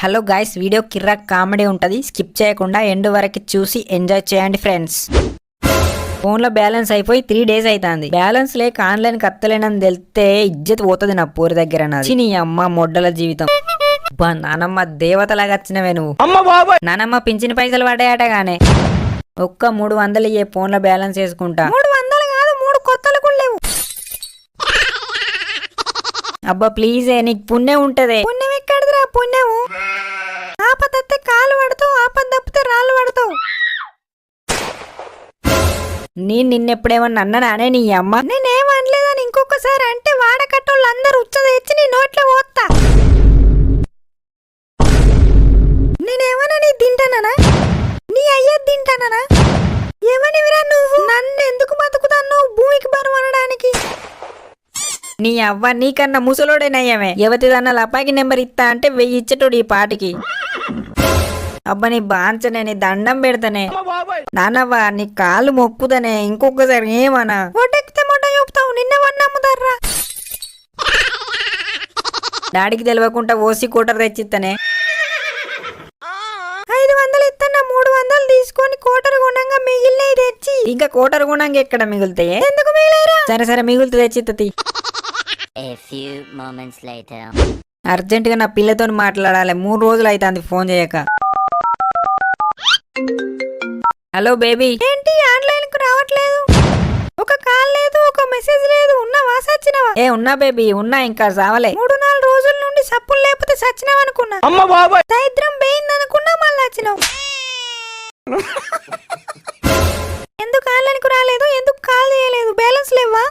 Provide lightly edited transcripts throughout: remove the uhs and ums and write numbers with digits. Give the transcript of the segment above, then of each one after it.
Hello guys, video కిర్రాక్ comedy ఉంటది, skip చేయకుండా end వరకు చూసి ఎంజాయ్ చేయండి ఫ్రెండ్స్. ఫోన్ లో బ్యాలెన్స్ అయిపోయి 3 days అవుతుంది. బ్యాలెన్స్ లేక ఆన్లైన్ కత్తలేనని తెలితే ఇజ్జత్ పోతుంది నా పూరి దగ్గర. నీ అమ్మ మొడ్డల జీవితం. నానమ్మ దేవతలాగా వచ్చినవే నువ్వు. నానమ్మ పింఛన్ పైసలు పడ్డాయట గానే. ఒక్క 300 ఇయ్యే ఫోన్ లో బ్యాలెన్స్ వేసుకుంటా. 300 కాదు, 3 కొత్తలు కూడా లేవు. అబ్బా ప్లీజ్, నీకు పుణ్యం ఉంటదే. పుణ్యం ఎక్కడిదిరా? పుణ్యము ఆపదత్తే కాలు పడతావు, ఆపద తప్పితే రాళ్ళు పడతావు. నేను నిన్నెప్పుడేమన్నా అన్నానే నీ అమ్మ? నేనేమనలేదని ఇంకొకసారి అంటే వాడకట్టోళ్ళు అందరూ ఉచ్చ తెచ్చి నీ నోట్లో పోతా. నేనేమన్నా నీ తింటానా? నీ అయ్యేది తింటానా? ఏమనివిరా నువ్వు? నన్ను ఎందుకు బతుకుతాను భూమికి బరువు అనడానికి? నీ అవ్వ నీకన్నా ముసలోడేనయ్యమే. యువతిదన్న లపాకి నెంబర్ ఇస్తా అంటే 1000 ఇచ్చేటోడు ఈ పాటికి. అబ్బా నీ బాంచనే, నీ దండం పెడతానే. నానవ్వ నీ కాళ్ళు మొక్కుదనే, ఇంకొకసారి ఏమన్నా ఒట్టెక్కితే మొట్ట చూపుతావు. నిన్న నమ్ముతారా? డాడీకి తెలియకుండా ఓసి కోటర్ తెచ్చిస్తానే. 500 ఇస్తాను, 300 తీసుకొని కోటర్ గుణంగా మిగిలినవి తెచ్చి. ఇంకా కోటర్ గుణంగా ఎక్కడ మిగులుతాయి? ఎందుకు మిగిలేరా? సరే సరే మిగులుతూ తెచ్చిత్తది. అర్జెంట్ గా నా పిల్లతో మాట్లాడాలి, 3 రోజులు అవుతుంది ఫోన్ చేయక. Hello baby. ఏంటి ఆన్లైన్ కు రావట్లేదు? ఒక కాల్ లేదు, ఒక మెసేజ్ లేదు. ఉన్నావా? సచ్చినవా? ఉన్నా బేబీ ఉన్నా, ఇంకా సావలే. 3-4 రోజుల నుండి సప్పులు లేకపోతే సచ్చినావు అనుకున్నా. దరిద్రం పోయింది అనుకున్నా, మళ్ళీ వచ్చినావు. ఎందుకు ఆన్లైన్ కు రాలేదు? ఎందుకు కాల్ చేయలేదు? బ్యాలెన్స్ లేవా?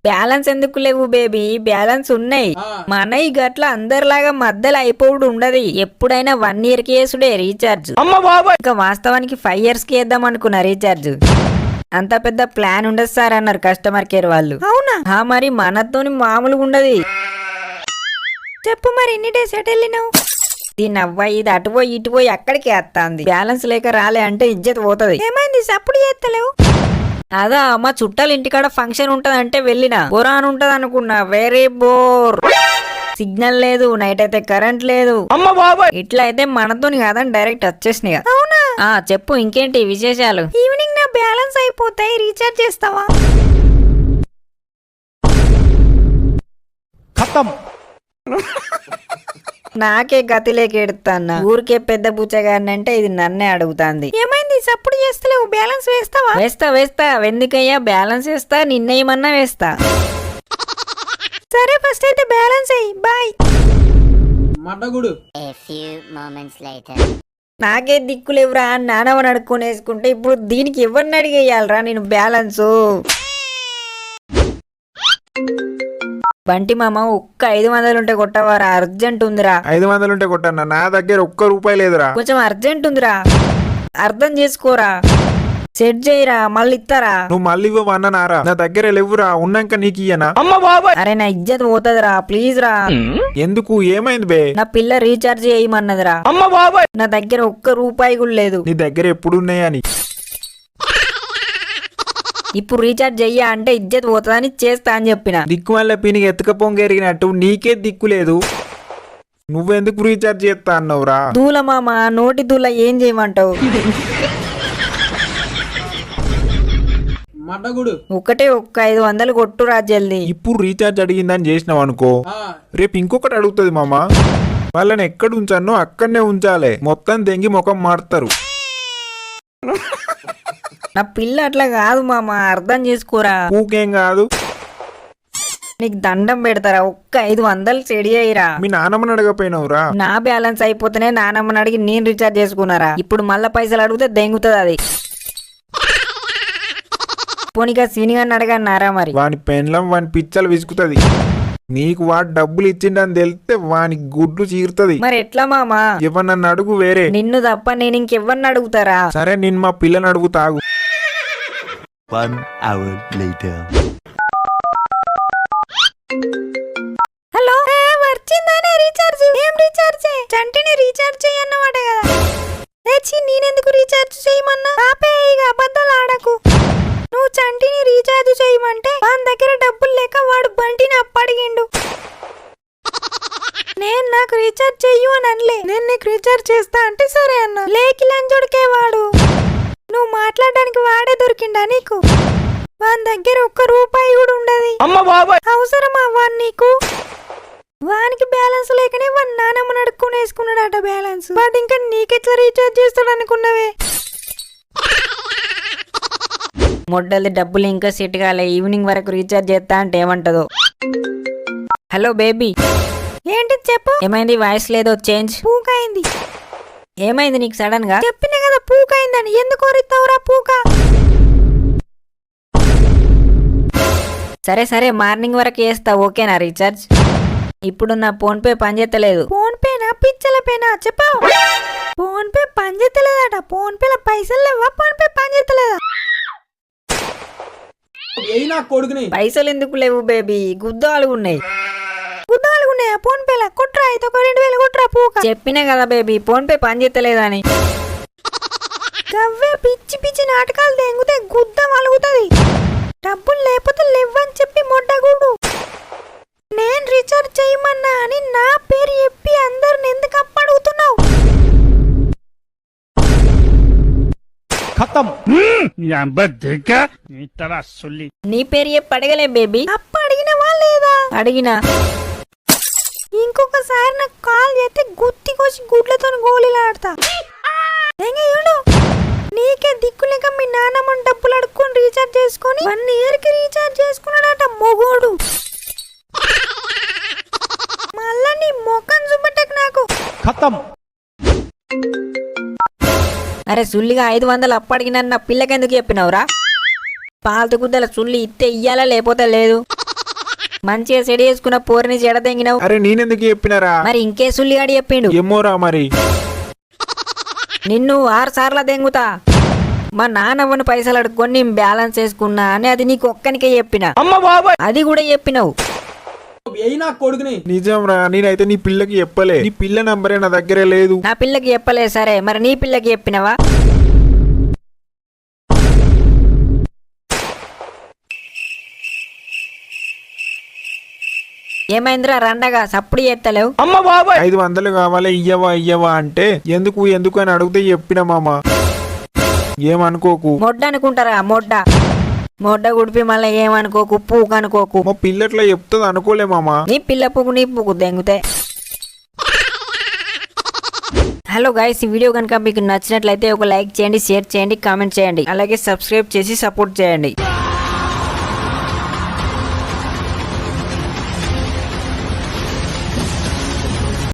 బ్యాలెన్స్ ఎందుకు లేవు బేబీ? బ్యాలెన్స్ ఉన్నాయి. మన ఈ గట్ల అందరిలాగా మధ్యలో అయిపోవుడు ఉండదు. ఎప్పుడైనా 1 year కి వేసుడే రీఛార్జ్. ఇంకా వాస్తవానికి 5 years కి వేద్దాం అనుకున్నా రీఛార్జ్. అంత పెద్ద ప్లాన్ ఉండదు సార్ అన్నారు కస్టమర్ కేర్ వాళ్ళు. అవునా? మరి మనతోని మామూలుగా ఉండదు. చెప్పు మరి ఎన్ని డేస్ ఎటు వెళ్ళినావు? దీని అవ్వ ఇది అటు పోయి ఇటు పోయి అక్కడికి వేస్తాంది. బ్యాలెన్స్ లేక రాలే అంటే ఇజ్జత్ పోతుంది. ఏమైంది సప్పుడు చేస్తలేవు? అదా మా చుట్టాలు ఇంటికాడ ఫంక్షన్ ఉంటదంటే వెళ్ళిన. బోరాన్ ఉంటది అనుకున్నా, వెరీ బోర్. సిగ్నల్ లేదు, నైట్ అయితే కరెంట్ లేదు. ఇట్లా అయితే మనతోని కాదని డైరెక్ట్ వచ్చేసినాయి. అవునా? చెప్పు ఇంకేంటి విశేషాలు? ఈవినింగ్ నా బ్యాలెన్స్ అయిపోతాయి, రీఛార్జ్ చేస్తావా? నాకే గతి లేక ఎడుతాన్నా. ఊరికే పెద్ద బుచ్చగాడిని అంటే ఇది నన్నే అడుగుతాంది. ఏమైంది సప్పుడు చేస్తలేవు? బ్యాలెన్స్ వేస్తావా? వేస్తా. ఎందుకయ్యా? బ్యాలెన్స్ వేస్తా, నిన్నేమన్నా వేస్తా. సరే ఫస్ట్ అయితే బ్యాలెన్స్ అయ్యి బాయ్. నాకే దిక్కులేవురా, నానవని అడుక్కొని వేసుకుంటే ఇప్పుడు దీనికి ఎవరిని అడిగేయాలరా నేను బ్యాలెన్స్? బంటి మామ ఒక్క 500 ఉంటే కొట్టవారా? అర్జెంట్ ఉందిరా. 500 ఉంటే కొట్టన్నా, నా దగ్గర ₹1 లేదురా. కొంచెం అర్జెంట్ ఉందిరా, అర్థం చేసుకోరా. సెట్ చేయరా, మళ్ళీ ఇస్తారా? నువ్వు మళ్ళీ ఇవ్వన్నారా? నా దగ్గర లేవురా, ఉన్నాక నీకు ఇయ్యనా? అరే నా ఇజ్జత్ పోతుందిరా, ప్లీజ్ రా. ఎందుకు? ఏమైంది బే? నా పిల్ల రీఛార్జ్ చేయమన్నదిరా. నా దగ్గర ₹1 కూడా లేదు. నీ దగ్గర ఎప్పుడు ఉన్నాయని? ఇప్పుడు రీఛార్జ్ చెయ్యా అంటే ఇజ్జత్ పోతుందని చేస్తా అని చెప్పిన. దిక్కు వల్ల పీనికి ఎత్తుకపోంగెరిగినట్టు నీకే దిక్కు లేదు, నువ్వెందుకు రీఛార్జ్ చేస్తా అన్నావురా? దూల మామ, నోటి దూల ఏం చేయమంటావు? ఒకటే 500 కొట్టురా జల్ది. ఇప్పుడు రీఛార్జ్ అడిగిందని చేసినావు అనుకో, రేపు ఇంకొకటి అడుగుతుంది మామ. వాళ్ళని ఎక్కడ ఉంచానో అక్కడనే ఉంచాలే, మొత్తం దెంగి ముఖం మారుతారు. నా పిల్ల అట్లా కాదు మామ, అర్థం చేసుకోరా. ఊకేం కాదు, నీకు దండం పెడతారా? 500 సెడి అయ్యిరా. మీ నాన్నమ్మని అడగపోయినవురా? నా బ్యాలెన్స్ అయిపోతేనే నానమ్మని అడిగి నేను రీఛార్జ్ చేసుకున్నారా? ఇప్పుడు మళ్ళా పైసలు అడిగితే దెంగుతుంది అది. పోనీగా సీనిగాన్ని అడగన్నారా మరి? వాని పెండ్లం వాని పిచ్చలు విసుకుతుంది. నీకు వాడు డబ్బులు ఇచ్చిండని తెలిస్తే వాని గుడ్లు చీరుతుంది. మరి ఎట్లా మామా? ఎవరినన్ను అడుగు, వేరే నిన్ను తప్ప నేను ఇంకెవరిని అడుగుతారా? సరే నేను మా పిల్లని అడుగుతాగు. 1 hour later. హలో, వచ్చిందానే రీఛార్జ్? ఏం రీఛార్జ్? చంటిని రీఛార్జ్ చేయన్నమాట కదా. నేనెందుకు రీఛార్జ్ చేయమన్నా? ఆపే, ఇక అబద్ధాలు ఆడకు. నువ్వు చంటిని రీఛార్జ్ చేయమంటే వాని దగ్గర డబ్బులు లేక వాడు బంటిని అప్పడిగిండు. నేను నాకు నాకు రీఛార్జ్ చెయ్యు అని అనలే. నేను నీకు రీఛార్జ్ చేస్తా అంటే సరే అన్న. లేకి లంచోడికే వాడు. నువ్వు మాట్లాడడానికి వాడే దొరికిండా నీకు? వాని దగ్గర ఒక్క రూపాయి కూడా ఉండదు. అవసరమా వాన్ నీకు? వానికి బ్యాలెన్స్ లేకనే వాని నానమ్మని అడుక్కుని వేసుకున్నాడట బ్యాలెన్స్. వాడు ఇంకా నీకెట్లా రీఛార్జ్ చేస్తాడు అనుకున్నావే? మొడ్డది డబ్బులు ఇంకా సెట్ కాలే. ఈవినింగ్ వరకు రీఛార్జ్ చేస్తా అంటే ఏమంటదో. Hello baby. ఏంటి చెప్పు. ఏమైంది? వాయిస్ లేదో చేంజ్. పూకైంది. ఏమైంది నీకు సడన్ గా? చెప్పినా కదా పూకైందని. ఎందుకు కోరిస్తావురా పూక? సరే సరే మార్నింగ్ వరకు చేస్తా. ఓకేనా రీఛార్జ్? ఇప్పుడు నా ఫోన్ పే పనిచేస్తలేదు. ఫోన్ పేనా పిచ్చల పేనా చెప్పు. ఫోన్ పే పనిచేస్తలేదట. ఫోన్ పేల పైసలు లేవా? ఫోన్ పే పనిచేస్తలేదా? పైసలు ఎందుకు లేవు బేబీ? గుద్దాలు ఉన్నాయి. గుద్దాలు ఉన్నాయా ఫోన్ పేలా? కొట్రా అయితే ఒక 2000 కొట్రా పూక. చెప్పినా కదా బేబీ ఫోన్ పే పనిచేస్తలేదని. గవ్వే పిచ్చి పిచ్చి నాటకాలు తెంగితే గుద్ద వలుగుతుంది. డబ్బులు లేకపోతే లేవని చెప్పి మొడ్డగూడు. నేను రీఛార్జ్ చేయమన్నా అని నా పేరు చెప్పి అందరిని ఎందుకు అప్పడుగుతున్నావు? నీ పేరు చెప్పి అడగలే బేబీ. అప్ప అడిగినవా లేదా? అడిగినా. ఇంకొకసారి నాకు కాల్ చేస్తే గుత్తి కోసి గుడ్లతో గోళీలాడతా. నీకే దిక్కులేక మీ నాన్నమ్మని డబ్బులు అడుక్కొని రీఛార్జ్ చేసుకొని 1 year కి రీఛార్జ్ చేసుకున్నాడట మొగోడు. మళ్ళా నీ మొఖం చూపెట్టకు నాకు. అరే సుల్లిగా 500 అప్పడిగిన నా పిల్లకెందుకు చెప్పినవురా? పాలతు గుద్దల సుల్లి ఇత్తే ఇయ్యాలా లేకపోతే లేదు. మంచిగా సెడి చేసుకున్న పోరిని చెడ తెంగినావు. అరే నేనెందుకు చెప్పినారా? మరి ఇంకే సుల్లిగాడి చెప్పిండు. ఏమోరా మరి. నిన్ను 6 సార్లు దెంగుతా. మా నాన్నవ్వని పైసలు అడుక్కొని నేను బ్యాలెన్స్ వేసుకున్నా అని అది నీకు ఒక్కనికే చెప్పిన. అది కూడా చెప్పినావు. నిజం రా. నేనైతే నీ పిల్లకి చెప్పలే. నీ పిల్ల నంబరే నా దగ్గరే లేదు. నా పిల్లకి చెప్పలే. సరే మరి నీ పిల్లకి చెప్పినవా? ఏమైందిరా రండగా సప్పుడు చేస్తలేవు? 500 కావాలి ఇయ్యవా అంటే ఎందుకు అని అడిగితే చెప్పిన మామ. ఏమనుకోకు. మొడ్డ అనుకుంటారా? మొడ్డ గుడిపి మళ్ళీ ఏమనుకోకు. పూకు అనుకోకు. మా పిల్లట్లా చెప్తుంది అనుకోలే మామ. నీ పిల్ల పూకు నీ పూకు దెంగుతే. హలో గైస్, ఈ వీడియో కనుక మీకు నచ్చినట్లయితే ఒక లైక్ చేయండి, షేర్ చేయండి, కామెంట్ చేయండి, అలాగే సబ్స్క్రైబ్ చేసి సపోర్ట్ చేయండి.